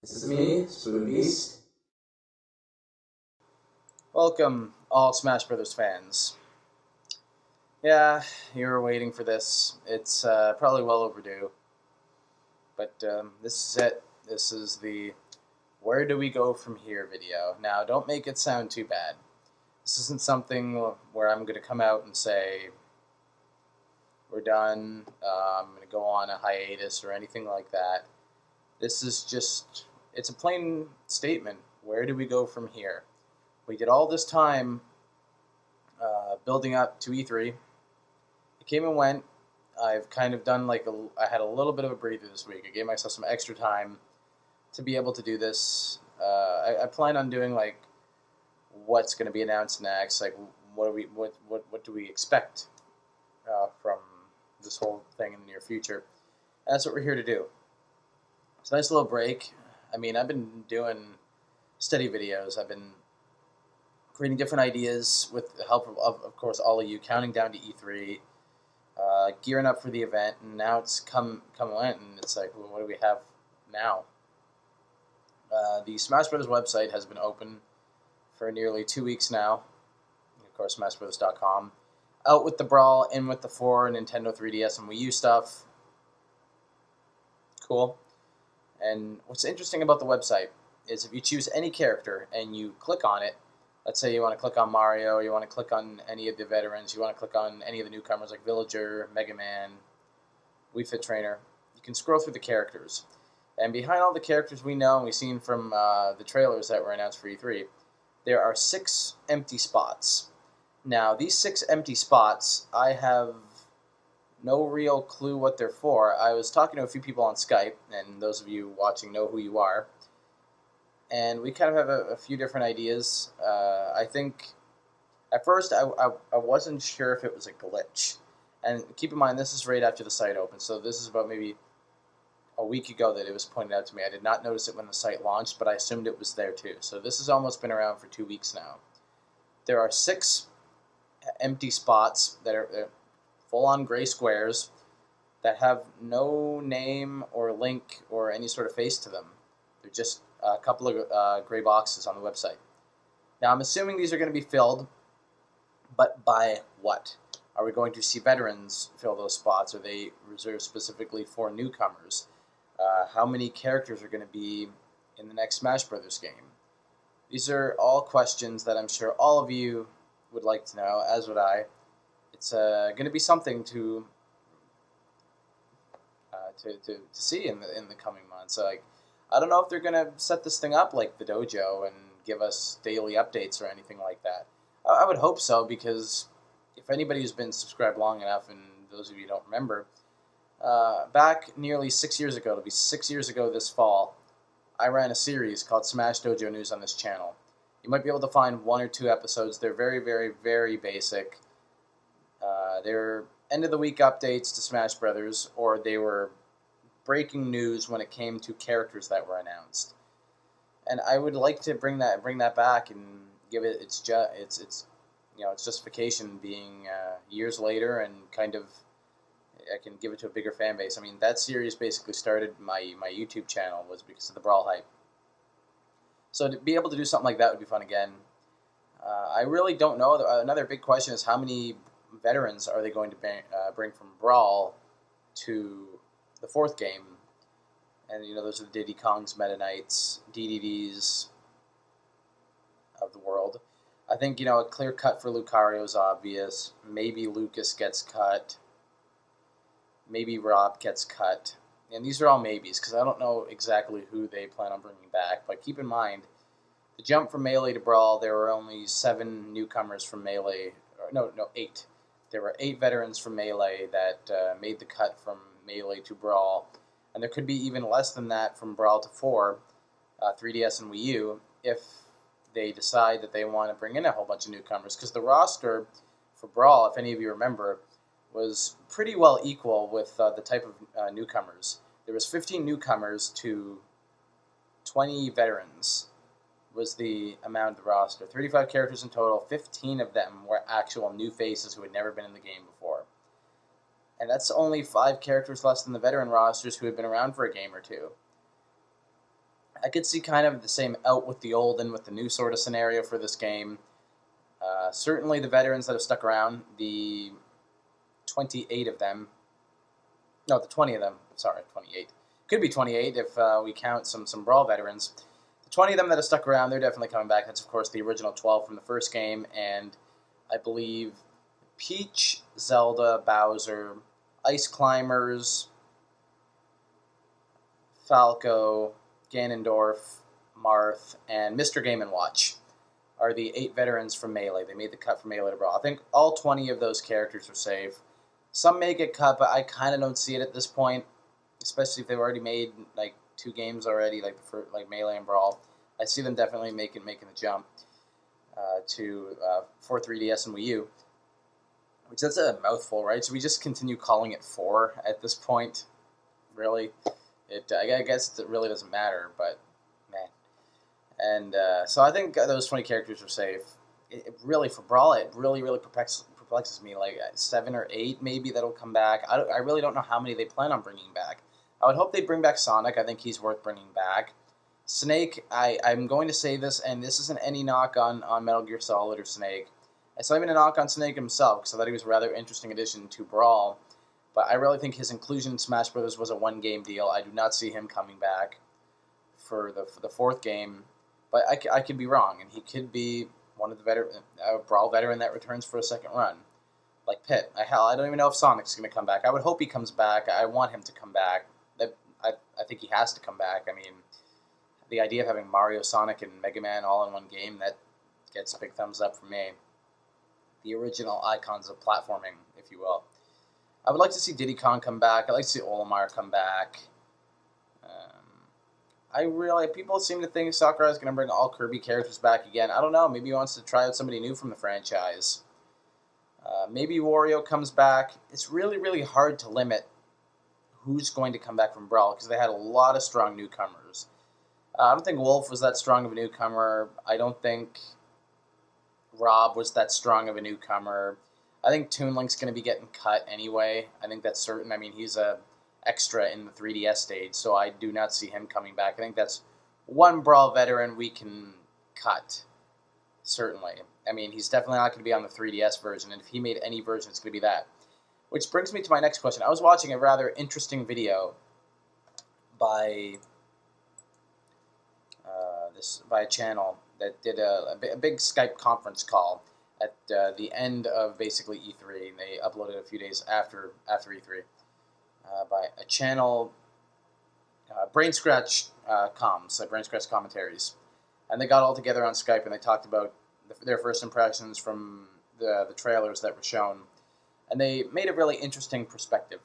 This is me, Spoon Beast. Welcome, all Smash Brothers fans. Yeah, you were waiting for this. It's probably well overdue. But this is it. This is the Where Do We Go From Here video. Now, don't make it sound too bad. This isn't something where I'm going to come out and say, we're done, I'm going to go on a hiatus or anything like that. This is just, it's a plain statement. Where do we go from here? We did all this time building up to E3. It came and went. I've kind of done I had a little bit of a breather this week. I gave myself some extra time to be able to do this. I plan on doing like what's going to be announced next. Like what do we expect from this whole thing in the near future? And that's what we're here to do. It's a nice little break. I mean, I've been doing steady videos. I've been creating different ideas with the help of course, all of you, counting down to E3, gearing up for the event, and now it's come and went, and it's like, well, what do we have now? The Smash Brothers website has been open for nearly 2 weeks now. Of course, SmashBrothers.com. Out with the Brawl, in with the 4 Nintendo 3DS and Wii U stuff. Cool. And what's interesting about the website is if you choose any character and you click on it, let's say you want to click on Mario, you want to click on any of the veterans, you want to click on any of the newcomers like Villager, Mega Man, Wii Fit Trainer, you can scroll through the characters. And behind all the characters we know and we've seen from the trailers that were announced for E3, there are 6 empty spots. Now, these 6 empty spots, I have no real clue what they're for. I was talking to a few people on Skype, and those of you watching know who you are. And we kind of have a few different ideas. I think at first I wasn't sure if it was a glitch. And keep in mind, this is right after the site opened, so this is about maybe a week ago that it was pointed out to me. I did not notice it when the site launched, but I assumed it was there too. So this has almost been around for 2 weeks now. There are 6 empty spots that are full-on gray squares that have no name or link or any sort of face to them. They're just a couple of gray boxes on the website. Now, I'm assuming these are going to be filled, but by what? Are we going to see veterans fill those spots? Are they reserved specifically for newcomers? How many characters are going to be in the next Smash Brothers game? These are all questions that I'm sure all of you would like to know, as would I. It's going to be something to see in the coming months. So, like, I don't know if they're going to set this thing up like the dojo and give us daily updates or anything like that. I would hope so, because if anybody who's been subscribed long enough, and those of you who don't remember, back nearly 6 years ago, it'll be 6 years ago this fall, I ran a series called Smash Dojo News on this channel. You might be able to find 1 or 2 episodes. They're very, very, very basic. They're end-of-the-week updates to Smash Brothers, or they were breaking news when it came to characters that were announced. And I would like to bring that back and give it its justification, being years later, and kind of I can give it to a bigger fan base. I mean, that series basically started my YouTube channel was because of the Brawl hype. So to be able to do something like that would be fun again. I really don't know. Another big question is how many veterans are they going to bring from Brawl to the 4th game? And, those are the Diddy Kongs, Meta Knights, Dededes of the world. I think, a clear cut for Lucario is obvious. Maybe Lucas gets cut. Maybe Rob gets cut. And these are all maybes, because I don't know exactly who they plan on bringing back. But keep in mind, the jump from Melee to Brawl, there were only 7 newcomers from Melee. No, 8. There were 8 veterans from Melee that made the cut from Melee to Brawl. And there could be even less than that from Brawl to 4, 3DS and Wii U, if they decide that they want to bring in a whole bunch of newcomers. Because the roster for Brawl, if any of you remember, was pretty well equal with the type of newcomers. There was 15 newcomers to 20 veterans was the amount of the roster. 35 characters in total, 15 of them were actual new faces who had never been in the game before. And that's only 5 characters less than the veteran rosters who had been around for a game or two. I could see kind of the same out with the old and with the new sort of scenario for this game. Certainly the veterans that have stuck around, the 28 of them, no, the 20 of them, sorry, 28. Could be 28 if we count some Brawl veterans. The 20 of them that have stuck around, they're definitely coming back. That's, of course, the original 12 from the first game, and I believe Peach, Zelda, Bowser, Ice Climbers, Falco, Ganondorf, Marth, and Mr. Game & Watch are the 8 veterans from Melee. They made the cut from Melee to Brawl. I think all 20 of those characters are safe. Some may get cut, but I kind of don't see it at this point, especially if they've already made like 2 games already, like Melee and Brawl. I see them definitely making the jump for 3DS and Wii U, which that's a mouthful, right? So we just continue calling it 4 at this point. Really, I guess it really doesn't matter, but man. And so I think those 20 characters are safe. It really, for Brawl, it really perplexes me. Like 7 or 8 maybe that'll come back. I really don't know how many they plan on bringing back. I would hope they bring back Sonic. I think he's worth bringing back. Snake, I'm going to say this, and this isn't any knock on Metal Gear Solid or Snake. It's not even a knock on Snake himself, because I thought he was a rather interesting addition to Brawl. But I really think his inclusion in Smash Bros. Was a one-game deal. I do not see him coming back for the 4th game. But I could be wrong, and he could be one of the Brawl veteran that returns for a second run. Like Pit. I don't even know if Sonic's going to come back. I would hope he comes back. I want him to come back. I think he has to come back. I mean, the idea of having Mario, Sonic, and Mega Man all in one game, that gets a big thumbs up for me. The original icons of platforming, if you will. I would like to see Diddy Kong come back. I'd like to see Olimar come back. People seem to think Sakurai is going to bring all Kirby characters back again. I don't know. Maybe he wants to try out somebody new from the franchise. Maybe Wario comes back. It's really hard to limit who's going to come back from Brawl, because they had a lot of strong newcomers. I don't think Wolf was that strong of a newcomer. I don't think Rob was that strong of a newcomer. I think Toon Link's going to be getting cut anyway. I think that's certain. I mean, he's a extra in the 3DS stage, so I do not see him coming back. I think that's one Brawl veteran we can cut, certainly. I mean, he's definitely not going to be on the 3DS version, and if he made any version, it's going to be that. Which brings me to my next question. I was watching a rather interesting video by a channel that did a big Skype conference call at the end of basically E3, and they uploaded it a few days after E3 by a channel, Brain Scratch Brain Scratch Commentaries, and they got all together on Skype and they talked about their first impressions from the trailers that were shown, and they made a really interesting perspective.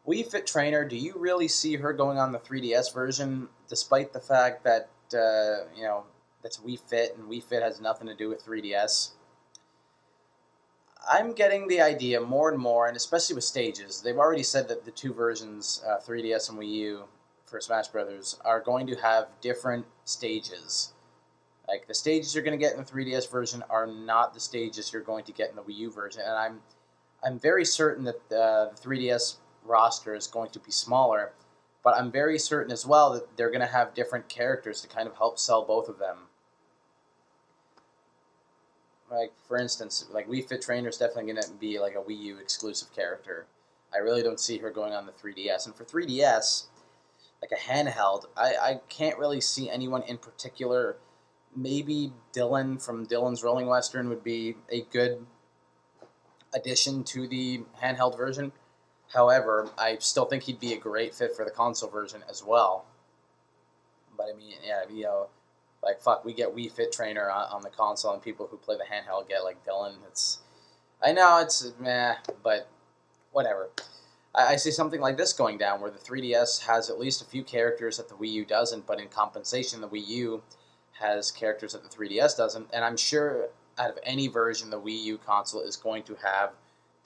Wii Fit Trainer, do you really see her going on the 3DS version, despite the fact that that's Wii Fit, and Wii Fit has nothing to do with 3DS? I'm getting the idea more and more, and especially with stages. They've already said that the 2 versions, 3DS and Wii U, for Smash Brothers, are going to have different stages. Like, the stages you're going to get in the 3DS version are not the stages you're going to get in the Wii U version, and I'm very certain that the 3DS roster is going to be smaller, but I'm very certain as well that they're going to have different characters to kind of help sell both of them. Like, for instance, like Wii Fit Trainer is definitely going to be like a Wii U exclusive character. I really don't see her going on the 3DS. And for 3DS, like a handheld, I can't really see anyone in particular. Maybe Dylan from Dylan's Rolling Western would be a good addition to the handheld version. However, I still think he'd be a great fit for the console version as well. But I mean, yeah, like, fuck, we get Wii Fit Trainer on the console, and people who play the handheld get, like, Dylan. I know, it's meh, but whatever. I see something like this going down, where the 3DS has at least a few characters that the Wii U doesn't, but in compensation, the Wii U has characters that the 3DS doesn't, and I'm sure out of any version, the Wii U console is going to have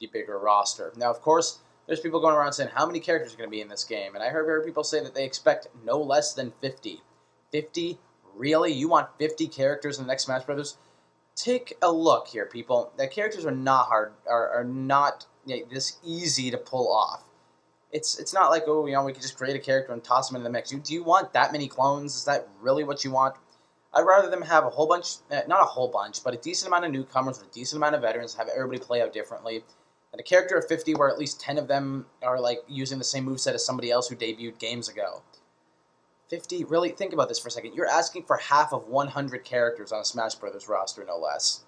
the bigger roster. Now, of course, there's people going around saying, how many characters are going to be in this game? And I heard people say that they expect no less than 50. 50? Really? You want 50 characters in the next Smash Brothers? Take a look here, people. The characters are not hard, are not this easy to pull off. It's not like, oh, we can just create a character and toss them into the mix. Do you want that many clones? Is that really what you want? I'd rather them have a whole bunch, not a whole bunch, but a decent amount of newcomers with a decent amount of veterans, have everybody play out differently. And a character of 50 where at least 10 of them are like using the same moveset as somebody else who debuted games ago. 50? Really? Think about this for a second. You're asking for half of 100 characters on a Smash Brothers roster, no less.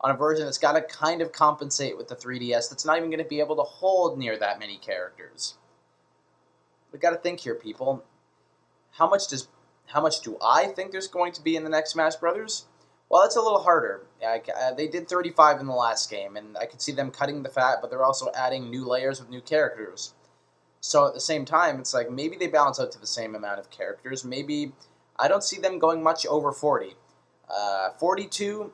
On a version that's got to kind of compensate with the 3DS that's not even going to be able to hold near that many characters. We got to think here, people. How much do I think there's going to be in the next Smash Brothers? Well, it's a little harder. They did 35 in the last game, and I could see them cutting the fat, but they're also adding new layers with new characters. So at the same time, it's like maybe they balance out to the same amount of characters. Maybe I don't see them going much over 40. 42,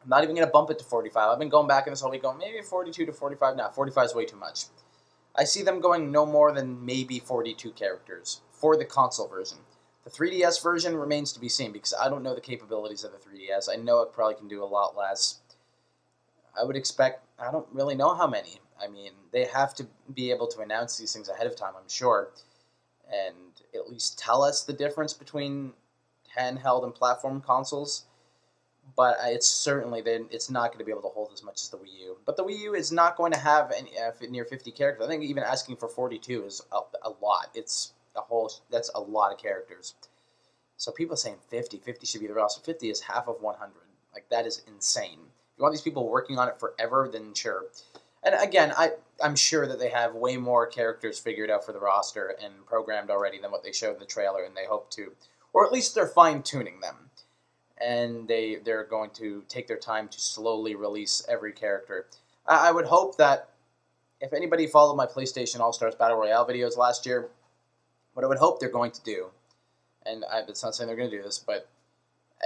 I'm not even going to bump it to 45. I've been going back in this whole week going maybe 42 to 45. Now 45 is way too much. I see them going no more than maybe 42 characters for the console version. The 3DS version remains to be seen because I don't know the capabilities of the 3DS. I know it probably can do a lot less. I would expect, I don't really know how many. I mean, they have to be able to announce these things ahead of time, I'm sure, and at least tell us the difference between handheld and platform consoles. But it's not going to be able to hold as much as the Wii U. But the Wii U is not going to have near 50 characters. I think even asking for 42 is a lot. That's a lot of characters. So people are saying 50 should be the roster. 50 is half of 100. Like, that is insane. If you want these people working on it forever, then sure. And again, I'm sure that they have way more characters figured out for the roster and programmed already than what they showed in the trailer, and they hope to, or at least they're fine-tuning them. And they're going to take their time to slowly release every character. I would hope that if anybody followed my PlayStation All-Stars Battle Royale videos last year, what I would hope they're going to do, and it's not saying they're going to do this, but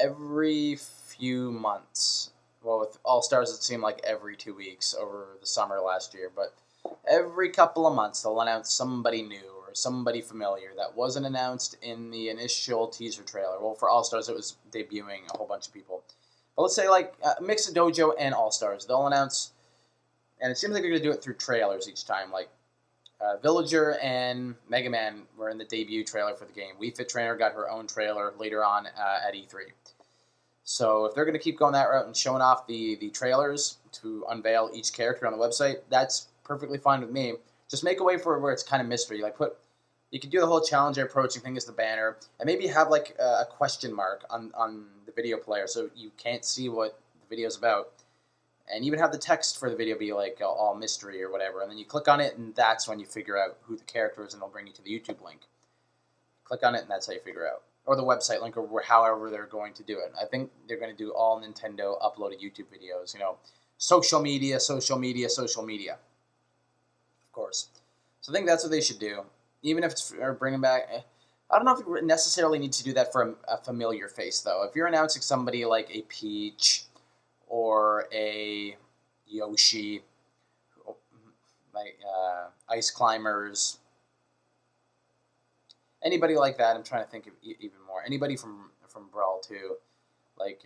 every few months, well, with All-Stars it seemed like every 2 weeks over the summer last year, but every couple of months they'll announce somebody new or somebody familiar that wasn't announced in the initial teaser trailer. Well, for All-Stars it was debuting a whole bunch of people. But let's say like Mix of Dojo and All-Stars, they'll announce, and it seems like they're going to do it through trailers each time, like Villager and Mega Man were in the debut trailer for the game. Wii Fit Trainer got her own trailer later on at E3. So if they're going to keep going that route and showing off the trailers to unveil each character on the website, that's perfectly fine with me. Just make a way for where it's kind of mystery. Like you could do the whole challenger approaching thing as the banner, and maybe have like a question mark on the video player so you can't see what the video's about. And even have the text for the video be like all mystery or whatever. And then you click on it, and that's when you figure out who the character is, and it'll bring you to the YouTube link. Click on it, and that's how you figure out. Or the website link, or however they're going to do it. I think they're going to do all Nintendo uploaded YouTube videos. Social media, social media, social media. Of course. So I think that's what they should do. Even if it's bringing back... I don't know if you necessarily need to do that for a familiar face, though. If you're announcing somebody like a Peach or a Yoshi, like Ice Climbers, anybody like that. I'm trying to think of even more. Anybody from Brawl too, like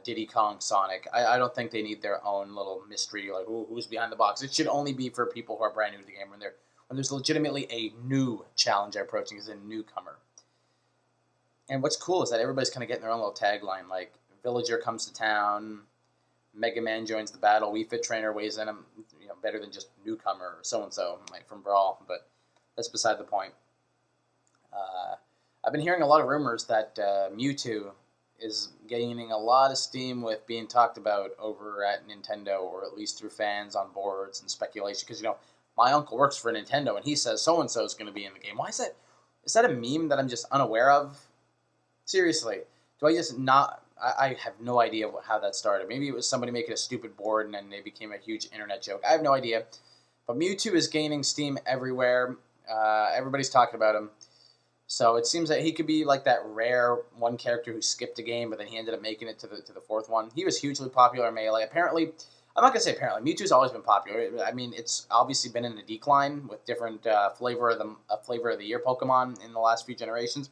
Diddy Kong, Sonic. I don't think they need their own little mystery, like who's behind the box. It should only be for people who are brand new to the game when there's legitimately a new challenger approaching as a newcomer. And what's cool is that everybody's kind of getting their own little tagline, like Villager comes to town, Mega Man joins the battle, Wii Fit Trainer weighs in him, better than just newcomer or so-and-so, like from Brawl, but that's beside the point. I've been hearing a lot of rumors that Mewtwo is gaining a lot of steam with being talked about over at Nintendo, or at least through fans on boards and speculation, because, my uncle works for Nintendo, and he says so-and-so is going to be in the game. Why is that? Is that a meme that I'm just unaware of? Seriously, do I just not... I have no idea how that started. Maybe it was somebody making a stupid board, and then they became a huge internet joke. I have no idea. But Mewtwo is gaining steam everywhere. Everybody's talking about him. So it seems that he could be like that rare one character who skipped a game, but then he ended up making it to the fourth one. He was hugely popular in Melee. Apparently, I'm not going to say apparently, Mewtwo's always been popular. I mean, it's obviously been in a decline with different flavor of the year Pokemon in the last few generations.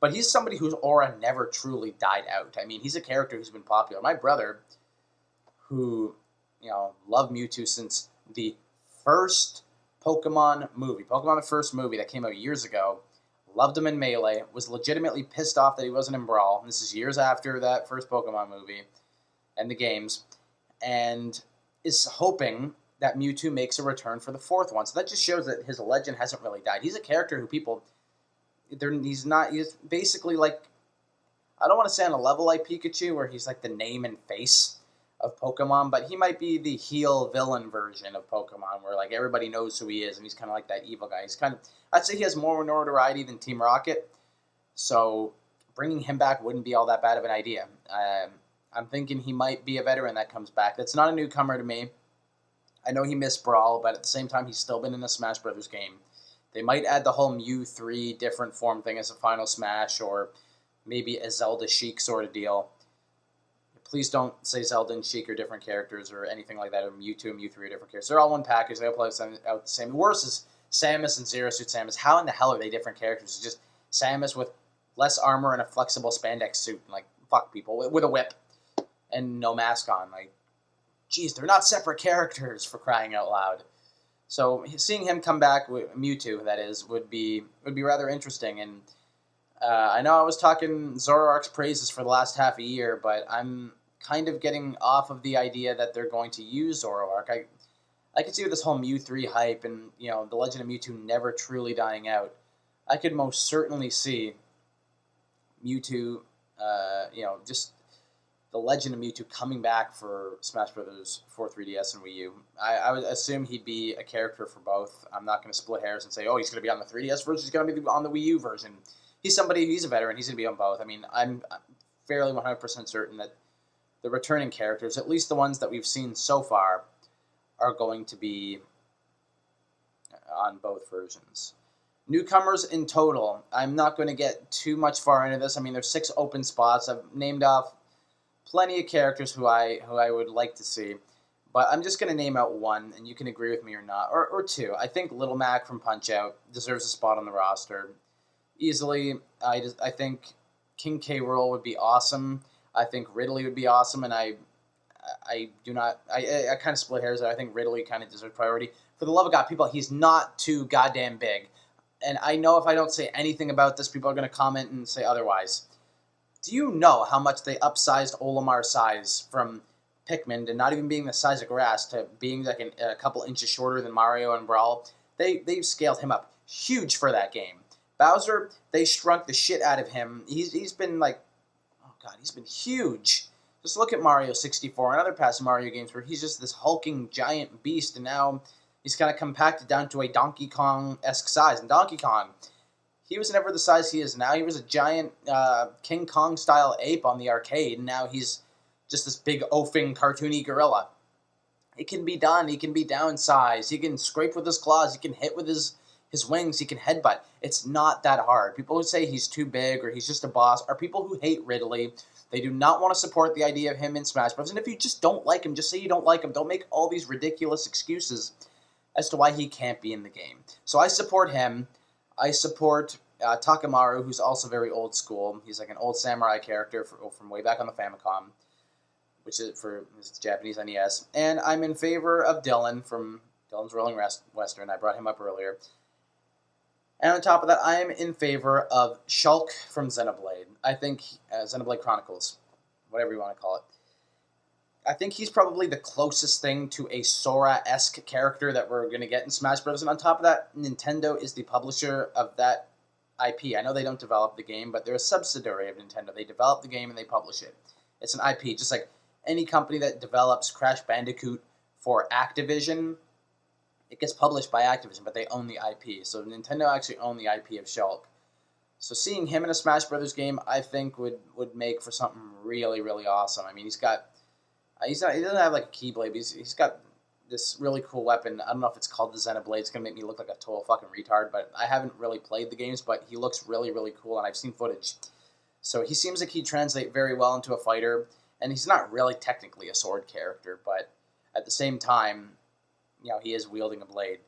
But he's somebody whose aura never truly died out. I mean, he's a character who's been popular. My brother, who, loved Mewtwo since the first Pokemon movie. Pokemon, the first movie that came out years ago. Loved him in Melee. Was legitimately pissed off that he wasn't in Brawl. This is years after that first Pokemon movie and the games. And is hoping that Mewtwo makes a return for the fourth one. So that just shows that his legend hasn't really died. He's a character who people... He's basically like... I don't want to say on a level like Pikachu, where he's like the name and face of Pokemon, but he might be the heel villain version of Pokemon, where like everybody knows who he is, and he's kind of like that evil guy. He's kind of... I'd say he has more notoriety than Team Rocket, so bringing him back wouldn't be all that bad of an idea. I'm thinking he might be a veteran that comes back. That's not a newcomer to me. I know he missed Brawl, but at the same time, he's still been in a Smash Brothers game. They might add the whole Mew 3 different form thing as a final Smash, or maybe a Zelda Sheik sort of deal. Please don't say Zelda and Sheik are different characters or anything like that, or Mewtwo and Mew 3 are different characters. They're all one package. They all play out the same. The worst is Samus and Zero Suit Samus. How in the hell are they different characters? It's just Samus with less armor and a flexible spandex suit. Like, fuck people. With a whip and no mask on. Like, geez, they're not separate characters, for crying out loud. So seeing him come back with Mewtwo, that is, would be rather interesting. And I know I was talking Zoroark's praises for the last half a year, but I'm kind of getting off of the idea that they're going to use Zoroark. I could see with this whole Mew 3 hype and, you know, the Legend of Mewtwo never truly dying out. I could most certainly see Mewtwo, just the Legend of Mewtwo coming back for Smash Brothers for 3DS and Wii U. I would assume he'd be a character for both. I'm not going to split hairs and say, oh, he's going to be on the 3DS version, he's going to be on the Wii U version. He's a veteran, he's going to be on both. I mean, I'm fairly 100% certain that the returning characters, at least the ones that we've seen so far, are going to be on both versions. Newcomers in total. I'm not going to get too much far into this. I mean, there's 6 open spots. I've named off plenty of characters who I would like to see, but I'm just going to name out one, and you can agree with me or not, or two. I think Little Mac from Punch-Out deserves a spot on the roster. Easily, I think King K. Rool would be awesome. I think Ridley would be awesome, and I kind of split hairs. I think Ridley kind of deserves priority. For the love of God, people, he's not too goddamn big. And I know if I don't say anything about this, people are going to comment and say otherwise. Do you know how much they upsized Olimar's size from Pikmin to not even being the size of grass to being like a couple inches shorter than Mario and Brawl? They've scaled him up huge for that game. Bowser, they shrunk the shit out of him. He's been like, oh god, he's been huge. Just look at Mario 64 and other past Mario games where he's just this hulking giant beast, and now he's kind of compacted down to a Donkey Kong-esque size. And Donkey Kong, he was never the size he is now. He was a giant King Kong-style ape on the arcade, and now he's just this big oafing cartoony gorilla. It can be done. He can be downsized. He can scrape with his claws. He can hit with his wings. He can headbutt. It's not that hard. People who say he's too big or he's just a boss are people who hate Ridley. They do not want to support the idea of him in Smash Bros. And if you just don't like him, just say you don't like him. Don't make all these ridiculous excuses as to why he can't be in the game. So I support him. I support Takamaru, who's also very old school. He's like an old samurai character from way back on the Famicom, which is for his Japanese NES. And I'm in favor of Dylan from Dylan's Rolling Western. I brought him up earlier. And on top of that, I am in favor of Shulk from Xenoblade. I think Xenoblade Chronicles, whatever you want to call it. I think he's probably the closest thing to a Sora-esque character that we're going to get in Smash Bros. And on top of that, Nintendo is the publisher of that IP. I know they don't develop the game, but they're a subsidiary of Nintendo. They develop the game and they publish it. It's an IP, just like any company that develops Crash Bandicoot for Activision. It gets published by Activision, but they own the IP. So Nintendo actually own the IP of Shulk. So seeing him in a Smash Brothers game, I think would make for something really, really awesome. I mean, he doesn't have like a Keyblade, but he's got this really cool weapon. I don't know if it's called the Xenoblade. It's going to make me look like a total fucking retard, but I haven't really played the games, but he looks really, really cool, and I've seen footage. So he seems like he'd translate very well into a fighter, and he's not really technically a sword character, but at the same time, you know, he is wielding a blade.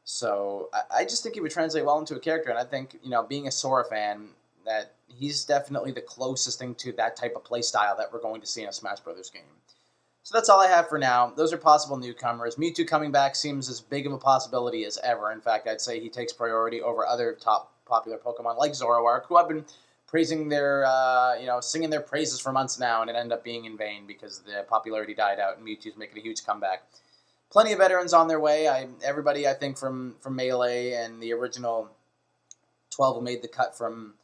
So I just think he would translate well into a character, and I think, you know, being a Sora fan, that he's definitely the closest thing to that type of play style that we're going to see in a Smash Brothers game. So that's all I have for now. Those are possible newcomers. Mewtwo coming back seems as big of a possibility as ever. In fact, I'd say he takes priority over other top popular Pokemon like Zoroark, who I've been praising their, singing their praises for months now, and it ended up being in vain because the popularity died out and Mewtwo's making a huge comeback. Plenty of veterans on their way. Everybody, I think, from Melee and the original 12 who made the cut from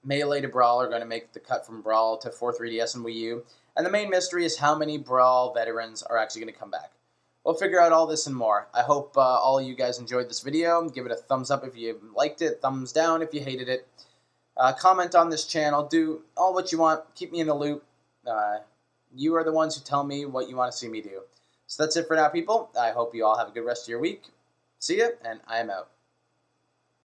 Melee to Brawl are going to make the cut from Brawl to 4 3DS and Wii U. And the main mystery is how many Brawl veterans are actually going to come back. We'll figure out all this and more. I hope all of you guys enjoyed this video. Give it a thumbs up if you liked it, thumbs down if you hated it. Comment on this channel. Do all what you want. Keep me in the loop. You are the ones who tell me what you want to see me do. So that's it for now, people. I hope you all have a good rest of your week. See ya, and I am out.